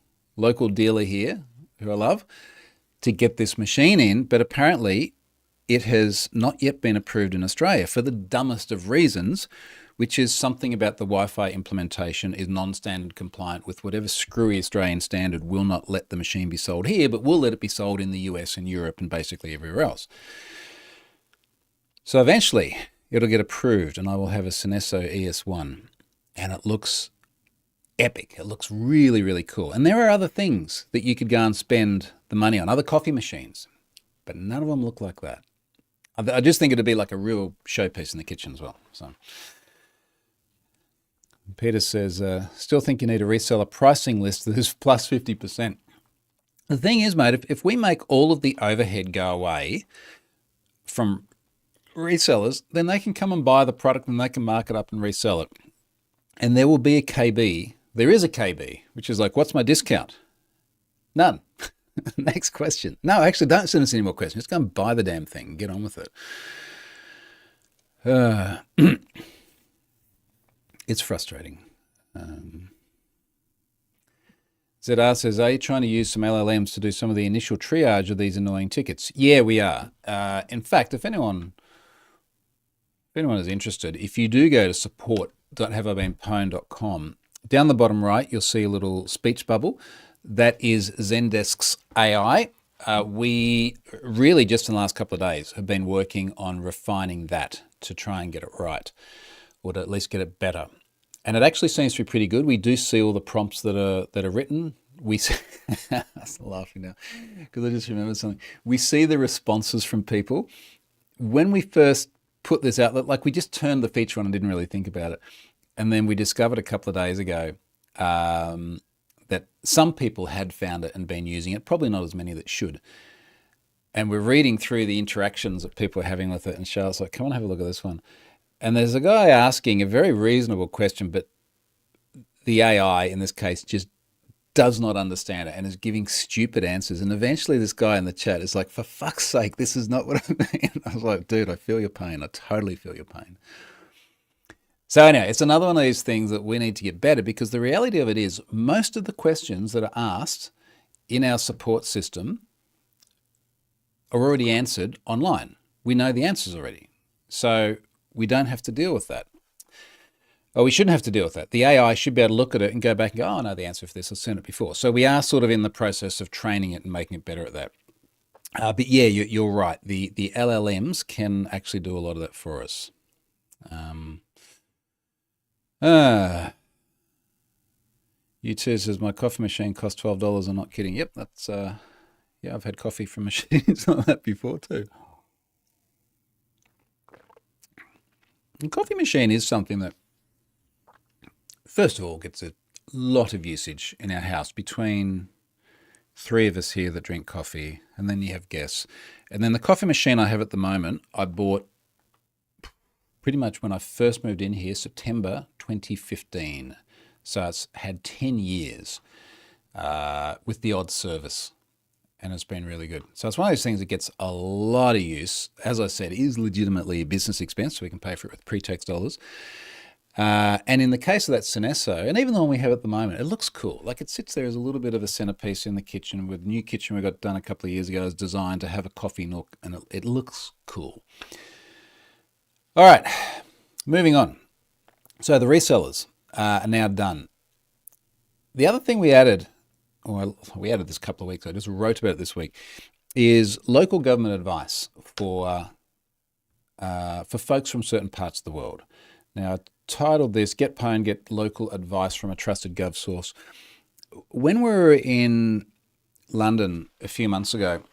dealer here, who I love, to get this machine in, but apparently it has not yet been approved in Australia for the dumbest of reasons, which is something about the Wi-Fi implementation is non-standard compliant with whatever screwy Australian standard will not let the machine be sold here, but will let it be sold in the US and Europe and basically everywhere else. So eventually it'll get approved and I will have a Synesso ES1, and it looks epic. It looks really, really cool. And there are other things that you could go and spend the money on, other coffee machines, but none of them look like that. I just think it'd be like a real showpiece in the kitchen as well. So Peter says, still think you need a reseller pricing list that is plus 50%. The thing is, mate, if we make all of the overhead go away from resellers, then they can come and buy the product and they can mark it up and resell it. And there will be a KB. There is a KB, which is like, what's my discount? None. Next question. No, actually, don't send us any more questions. Just go and buy the damn thing and get on with it. It's frustrating. ZR says, are you trying to use some LLMs to do some of the initial triage of these annoying tickets? Yeah, we are. In fact, if anyone is interested, if you do go to support.haveibeenpwned.com, down the bottom right, you'll see a little speech bubble. That is Zendesk's AI. We really, just in the last couple of days, have been working on refining that to try and get it right, or to at least get it better. And it actually seems to be pretty good. We do see all the prompts that are written. we see, I'm laughing now because I just remembered something. We see the responses from people when we first put this out. Like we just turned the feature on and didn't really think about it, and then we discovered a couple of days ago that some people had found it and been using it. Probably not as many that should. And we're reading through the interactions that people are having with it, and Charlotte's like, "Come on, have a look at this one." And there's a guy asking a very reasonable question, but the AI in this case just does not understand it and is giving stupid answers. And eventually this guy in the chat is like, "For fuck's sake, this is not what I mean." I was like, dude, I feel your pain. I totally feel your pain. So anyway, it's another one of these things that we need to get better, because the reality of it is most of the questions that are asked in our support system are already answered online. We know the answers already. So we don't have to deal with that. Or we shouldn't have to deal with that. The AI should be able to look at it and go back and go, "Oh, I know the answer for this. I've seen it before." So we are sort of in the process of training it and making it better at that. But yeah, you're right. The LLMs can actually do a lot of that for us. U2 says, "My coffee machine costs $12. I'm not kidding." Yep, that's, yeah, I've had coffee from machines like that before too. The coffee machine is something that, first of all, gets a lot of usage in our house between three of us here that drink coffee, and then you have guests. And then the coffee machine I have at the moment, I bought pretty much when I first moved in here, September 2015. So it's had 10 years with the odd service, and it's been really good. So it's one of those things that gets a lot of use. As I said, it is legitimately a business expense, so we can pay for it with pre-tax dollars. And in the case of that Synesso, and even the one we have at the moment, it looks cool. Like it sits there as a little bit of a centerpiece in the kitchen. With the new kitchen we got done a couple of years ago, is designed to have a coffee nook, and it looks cool. All right, moving on. So the resellers are now done. The other thing we added, or we added this a couple of weeks, I just wrote about it this week, is local government advice for folks from certain parts of the world. Now, I titled this, "Get Pwned, Get Local Advice from a Trusted Gov Source." When we were in London a few months ago,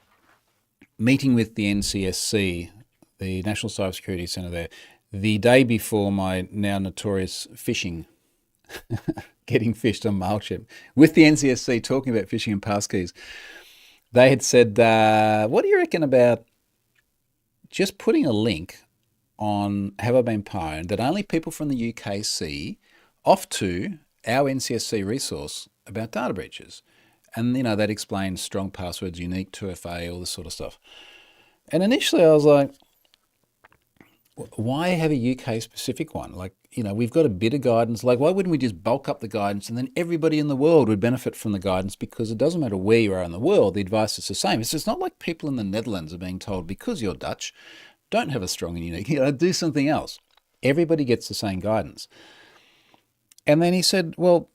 meeting with the NCSC, the National Cybersecurity Centre there, the day before my now notorious phishing, getting fished on MailChimp, with the NCSC talking about phishing and passkeys, they had said, "What do you reckon about just putting a link on Have I Been Pwned that only people from the UK see off to our NCSC resource about data breaches?" And, you know, that explains strong passwords, unique 2FA, all this sort of stuff. And initially I was like, why have a UK specific one? Like, you know, we've got a bit of guidance. Like, why wouldn't we just bulk up the guidance and then everybody in the world would benefit from the guidance? Because it doesn't matter where you are in the world, the advice is the same. It's just not like people in the Netherlands are being told, because you're Dutch, don't have a strong and unique, do something else. Everybody gets the same guidance. And then he said, well,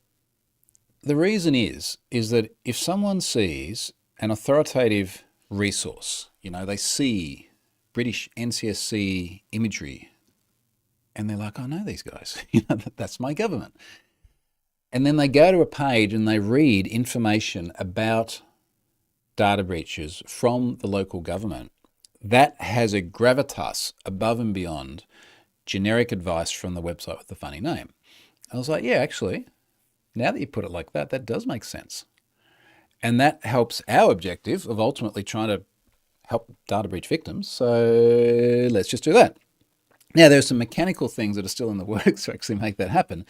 the reason is that if someone sees an authoritative resource, you know, they see British NCSC imagery, and they're like, "I know these guys, that's my government." And then they go to a page and they read information about data breaches from the local government. That has a gravitas above and beyond generic advice from the website with the funny name. I was like, yeah, actually, now that you put it like that, that does make sense. And that helps our objective of ultimately trying to help data breach victims. So let's just do that. Now, there's some mechanical things that are still in the works to actually make that happen.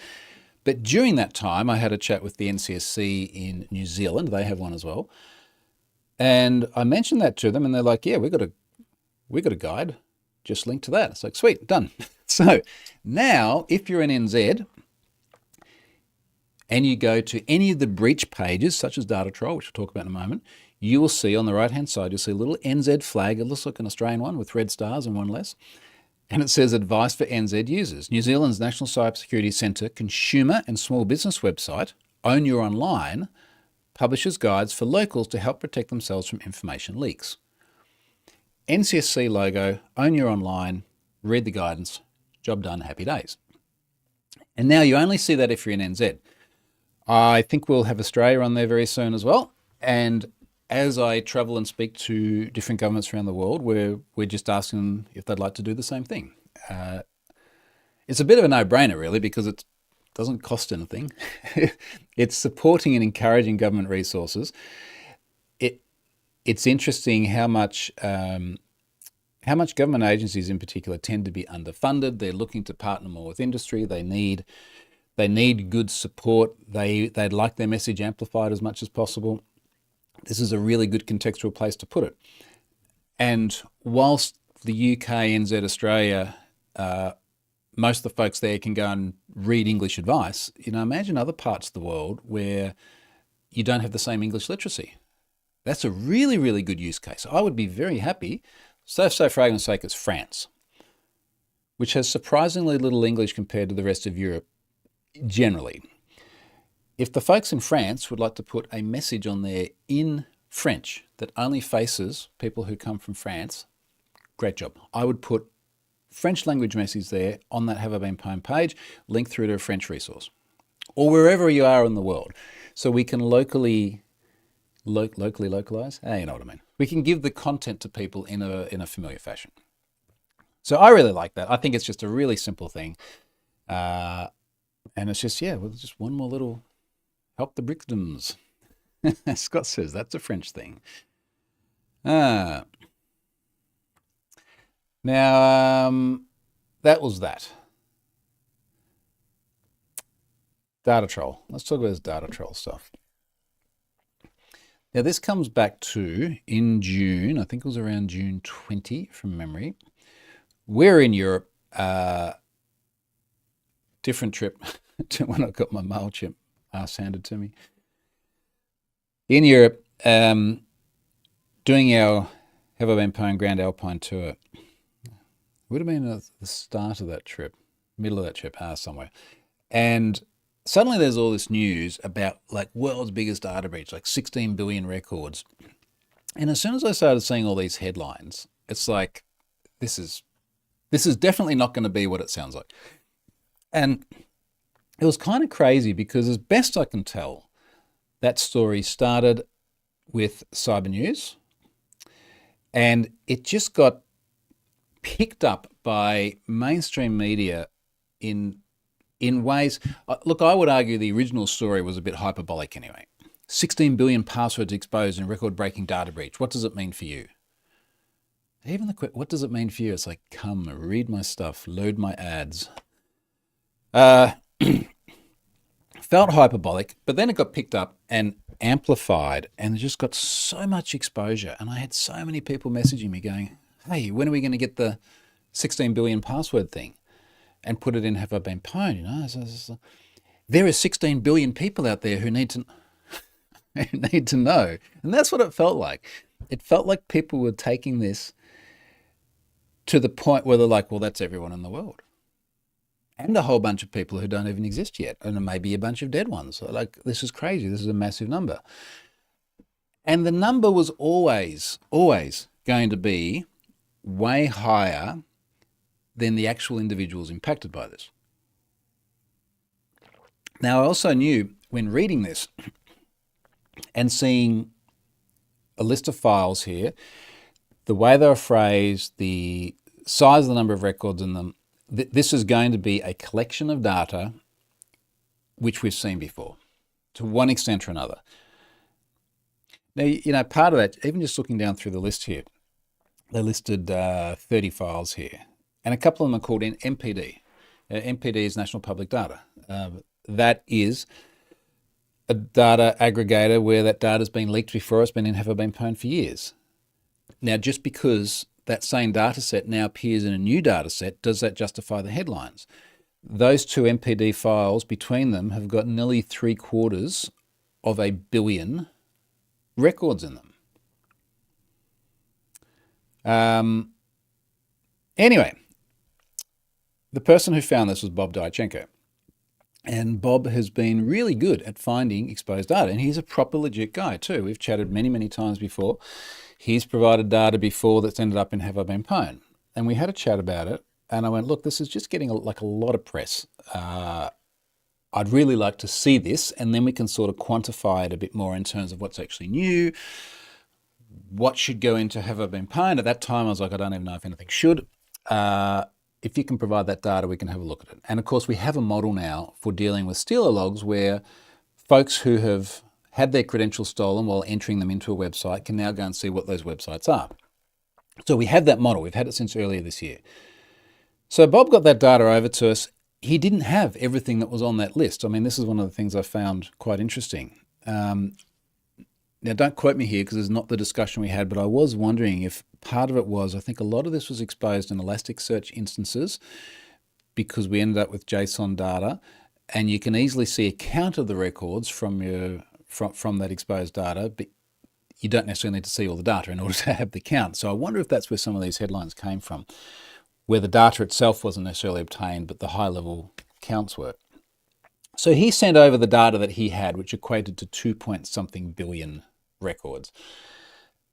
But during that time, I had a chat with the NCSC in New Zealand. They have one as well. And I mentioned that to them, and they're like, yeah, we got a guide, just link to that. It's like, sweet, done. So now, if you're in NZ and you go to any of the breach pages, such as Data Troll, which we'll talk about in a moment, you will see on the right-hand side, you'll see a little NZ flag. It looks like an Australian one with red stars and one less. And it says advice for NZ users. New Zealand's National Cybersecurity Centre consumer and small business website, Own Your Online, publishes guides for locals to help protect themselves from information leaks. NCSC logo, Own Your Online, read the guidance, job done, happy days. And now you only see that if you're in NZ. I think we'll have Australia on there very soon as well. And as I travel and speak to different governments around the world, we're just asking them if they'd like to do the same thing. It's a bit of a no-brainer, really, because it doesn't cost anything. It's supporting and encouraging government resources. It's interesting how much government agencies in particular tend to be underfunded. They're looking to partner more with industry. They need good support. They'd like their message amplified as much as possible. This is a really good contextual place to put it. And whilst the UK, NZ, Australia, most of the folks there can go and read English advice, imagine other parts of the world where you don't have the same English literacy. That's a really, really good use case. I would be very happy. So for argument's sake, it's France, which has surprisingly little English compared to the rest of Europe generally. If the folks in France would like to put a message on there in French that only faces people who come from France, great job. I would put French language message there on that Have I Been Pwned page, link through to a French resource, or wherever you are in the world. So we can locally localize. You know what I mean. We can give the content to people in a familiar fashion. So I really like that. I think it's just a really simple thing. And it's just, just one more little help the victims. Scott says that's a French thing. Now, that was that. Data troll. Let's talk about this data troll stuff. Now, this comes back to in June, I think it was around June 20 from memory. We're in Europe, different trip to when I got my MailChimp handed to me. In Europe, doing our Have I Been Pwned Grand Alpine tour. Would have been the start of that trip, middle of that trip, somewhere. And suddenly there's all this news about like world's biggest data breach, like 16 billion records. And as soon as I started seeing all these headlines, it's like, this is definitely not going to be what it sounds like. And it was kind of crazy because as best I can tell, that story started with Cyber News and it just got picked up by mainstream media in ways, look, I would argue the original story was a bit hyperbolic anyway. 16 billion passwords exposed in record-breaking data breach. What does it mean for you? Even what does it mean for you? It's like, come, read my stuff, load my ads. Felt hyperbolic, but then it got picked up and amplified and it just got so much exposure. And I had so many people messaging me going, hey, when are we going to get the 16 billion password thing? And put it in Have I Been Pwned, So there are 16 billion people out there who need to know. And that's what it felt like. It felt like people were taking this to the point where they're like, well, that's everyone in the world. And a whole bunch of people who don't even exist yet. And maybe a bunch of dead ones. Like, this is crazy. This is a massive number. And the number was always going to be way higher than the actual individuals impacted by this. Now, I also knew when reading this and seeing a list of files here, the way they were phrased, the size of the number of records in them, this is going to be a collection of data which we've seen before, to one extent or another. Now, part of that, even just looking down through the list here, they listed 30 files here. And a couple of them are called MPD. MPD is National Public Data. That is a data aggregator where that data has been leaked before. It's been in Have I Been Pwned for years. Now, just because that same data set now appears in a new data set, does that justify the headlines? Those two MPD files between them have got nearly 3/4 of a billion records in them. Anyway, the person who found this was Bob Diachenko. And Bob has been really good at finding exposed data. And he's a proper legit guy too. We've chatted many, many times before. He's provided data before that's ended up in Have I Been Pwned. And we had a chat about it. And I went, look, this is just getting like a lot of press. I I'd really like to see this, and then we can sort of quantify it a bit more in terms of what's actually new, what should go into have I been pwned. At that time, I was like, I don't even know if anything should. If you can provide that data, we can have a look at it. And of course, we have a model now for dealing with stealer logs where folks who have had their credentials stolen while entering them into a website can now go and see what those websites are. So we have that model. We've had it since earlier this year. So Bob got that data over to us. He didn't have everything that was on that list. I mean, this is one of the things I found quite interesting. Now, don't quote me here because it's not the discussion we had, but I was wondering if part of it was, I think a lot of this was exposed in Elasticsearch instances because we ended up with JSON data, and you can easily see a count of the records from that exposed data, but you don't necessarily need to see all the data in order to have the count. So I wonder if that's where some of these headlines came from, where the data itself wasn't necessarily obtained, but the high-level counts were. So he sent over the data that he had, which equated to 2-point-something billion records.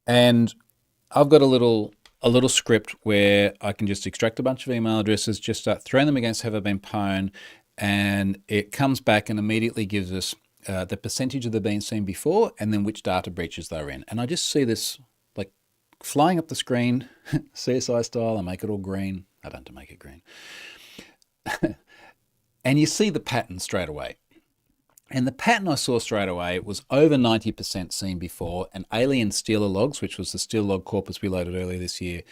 And I've got a little script where I can just extract a bunch of email addresses, just start throwing them against have I been pwned, and it comes back and immediately gives us the percentage of them being seen before and then which data breaches they're in. And I just see this like flying up the screen, CSI style. I make it all green. I don't make it green. And you see the pattern straight away. And the pattern I saw straight away was over 90% seen before, and alien stealer logs, which was the stealer log corpus we loaded earlier this year,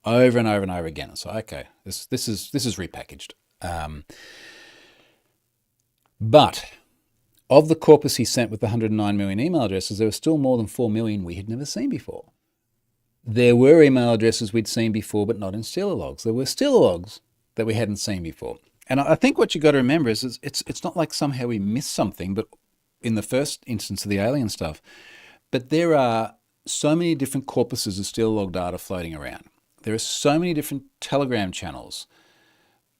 over and over and over again. So okay, this is repackaged. But of the corpus he sent with the 109 million email addresses, there were still more than 4 million we had never seen before. There were email addresses we'd seen before, but not in stealer logs. There were stealer logs that we hadn't seen before. And I think what you got to remember is it's not like somehow we missed something, but in the first instance of the alien stuff, but there are so many different corpuses of stealer log data floating around. There are so many different Telegram channels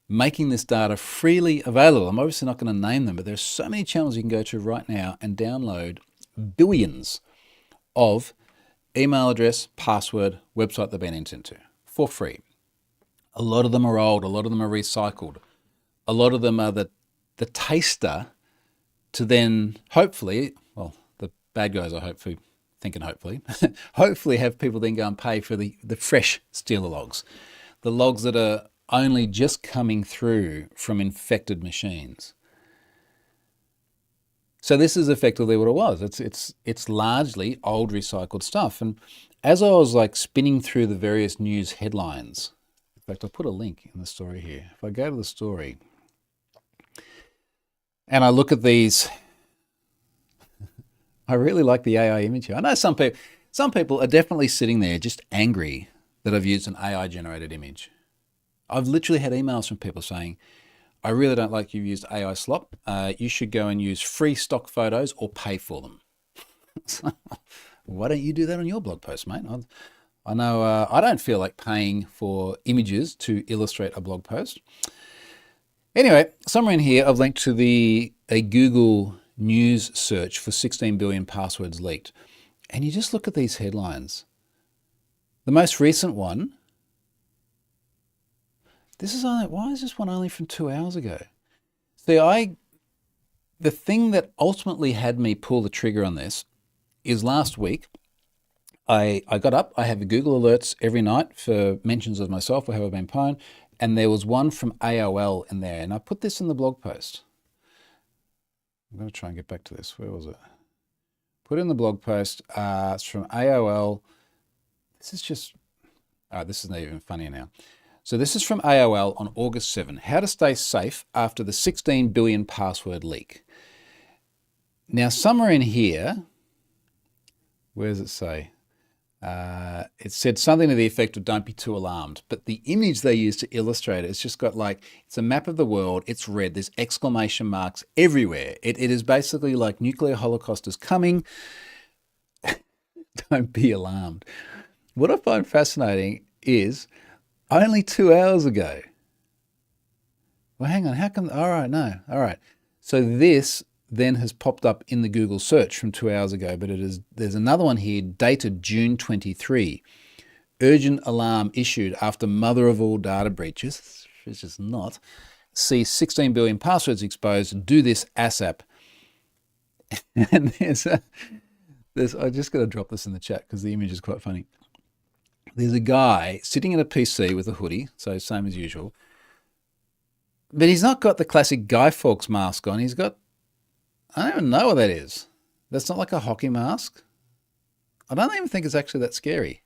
making this data freely available. I'm obviously not going to name them, but there's so many channels you can go to right now and download billions of email address, password, website they've been entered into for free. A lot of them are old, a lot of them are recycled. A lot of them are the taster to then hopefully, well, the bad guys are hopefully have people then go and pay for the fresh stealer logs, the logs that are only just coming through from infected machines. So this is effectively what it was. It's largely old recycled stuff. And as I was like spinning through the various news headlines, in fact, I'll put a link in the story here. If I go to the story and I look at these, I really like the AI image here. I know some people are definitely sitting there just angry that I've used an AI generated image. I've literally had emails from people saying, I really don't like you've used AI slop. You should go and use free stock photos or pay for them. Why don't you do that on your blog post, mate? I know I don't feel like paying for images to illustrate a blog post. Anyway, somewhere in here, I've linked to a Google News search for 16 billion passwords leaked. And you just look at these headlines. The most recent one, why is this one only from 2 hours ago? See, the thing that ultimately had me pull the trigger on this is last week, I got up, I have Google alerts every night for mentions of myself or have I been pwned, and there was one from AOL in there, and I put this in the blog post. I'm going to try and get back to this. Where was it? Put in the blog post. It's from AOL. This is not even funnier now. So this is from AOL on August 7. How to stay safe after the 16 billion password leak. Now, somewhere in here, where does it say? It said something to the effect of don't be too alarmed. But the image they used to illustrate it, it's just got like, it's a map of the world. It's red. There's exclamation marks everywhere. It is basically like nuclear holocaust is coming. Don't be alarmed. What I find fascinating is only 2 hours ago. Well, hang on. How come? All right, no. All right. So this then has popped up in the Google search from 2 hours ago, but there's another one here dated June 23. Urgent alarm issued after mother of all data breaches. It's just not. see 16 billion passwords exposed. Do this ASAP. And I just got to drop this in the chat because the image is quite funny. There's a guy sitting at a PC with a hoodie, so same as usual. But he's not got the classic Guy Fawkes mask on. He's got, I don't even know what that is. That's not like a hockey mask. I don't even think it's actually that scary.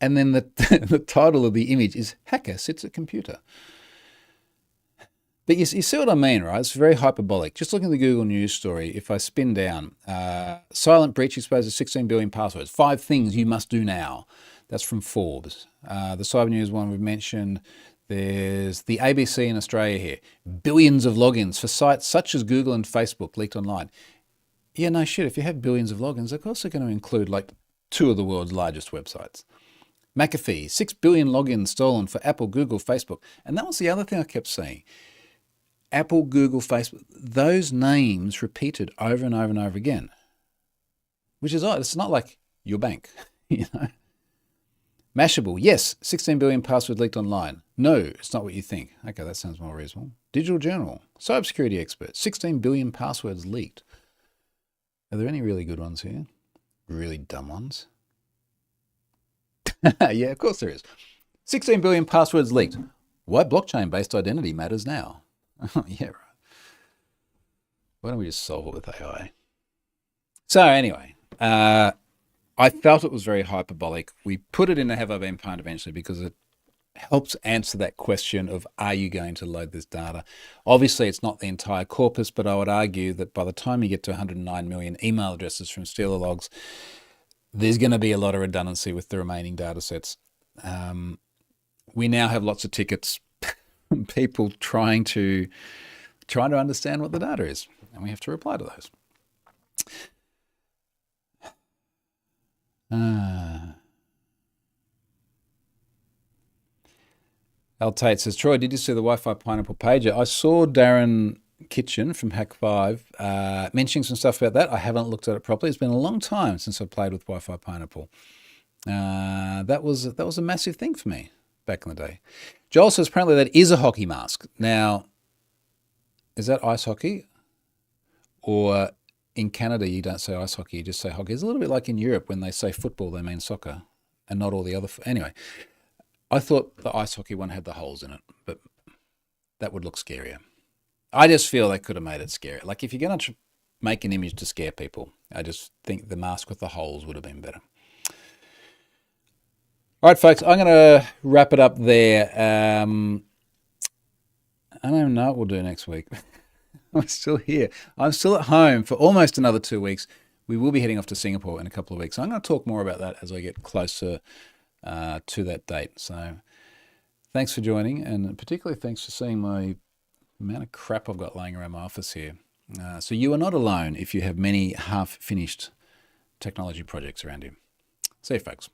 And then the title of the image is Hacker Sits at Computer. But you see what I mean, right? It's very hyperbolic. Just look at the Google News story. If I spin down, silent breach exposes 16 billion passwords. 5 things you must do now. That's from Forbes. The Cyber News one we've mentioned. There's the ABC in Australia here. Billions of logins for sites such as Google and Facebook leaked online. Yeah, no shit. If you have billions of logins, of course they're going to include like 2 of the world's largest websites. McAfee, 6 billion logins stolen for Apple, Google, Facebook. And that was the other thing I kept seeing. Apple, Google, Facebook, those names repeated over and over and over again, which is odd. It's not like your bank, you know. Mashable, yes, 16 billion passwords leaked online. No, it's not what you think. Okay, that sounds more reasonable. Digital Journal, cybersecurity expert, 16 billion passwords leaked. Are there any really good ones here? Really dumb ones? Yeah, of course there is. 16 billion passwords leaked. Why blockchain-based identity matters now? Yeah, right. Why don't we just solve it with AI? So anyway, I felt it was very hyperbolic. We put it in a Have I Been Pwned eventually because it helps answer that question of, are you going to load this data? Obviously, it's not the entire corpus, but I would argue that by the time you get to 109 million email addresses from Stealer logs, there's going to be a lot of redundancy with the remaining data sets. We now have lots of tickets, people trying to understand what the data is, and we have to reply to those. Al Tate says, Troy, did you see the Wi-Fi Pineapple pager? I saw Darren Kitchen from Hack5 mentioning some stuff about that. I haven't looked at it properly. It's been a long time since I played with Wi-Fi Pineapple. That was a massive thing for me back in the day. Joel says apparently that is a hockey mask. Now, is that ice hockey? Or in Canada, you don't say ice hockey, you just say hockey. It's a little bit like in Europe when they say football, they mean soccer and not all the other. Anyway, I thought the ice hockey one had the holes in it, but that would look scarier. I just feel they could have made it scarier. Like if you're going to make an image to scare people, I just think the mask with the holes would have been better. All right, folks, I'm going to wrap it up there. I don't even know what we'll do next week. I'm still here. I'm still at home for almost another 2 weeks. We will be heading off to Singapore in a couple of weeks. I'm going to talk more about that as I get closer to that date. So thanks for joining, and particularly thanks for seeing my amount of crap I've got laying around my office here. So you are not alone if you have many half-finished technology projects around you. See you, folks.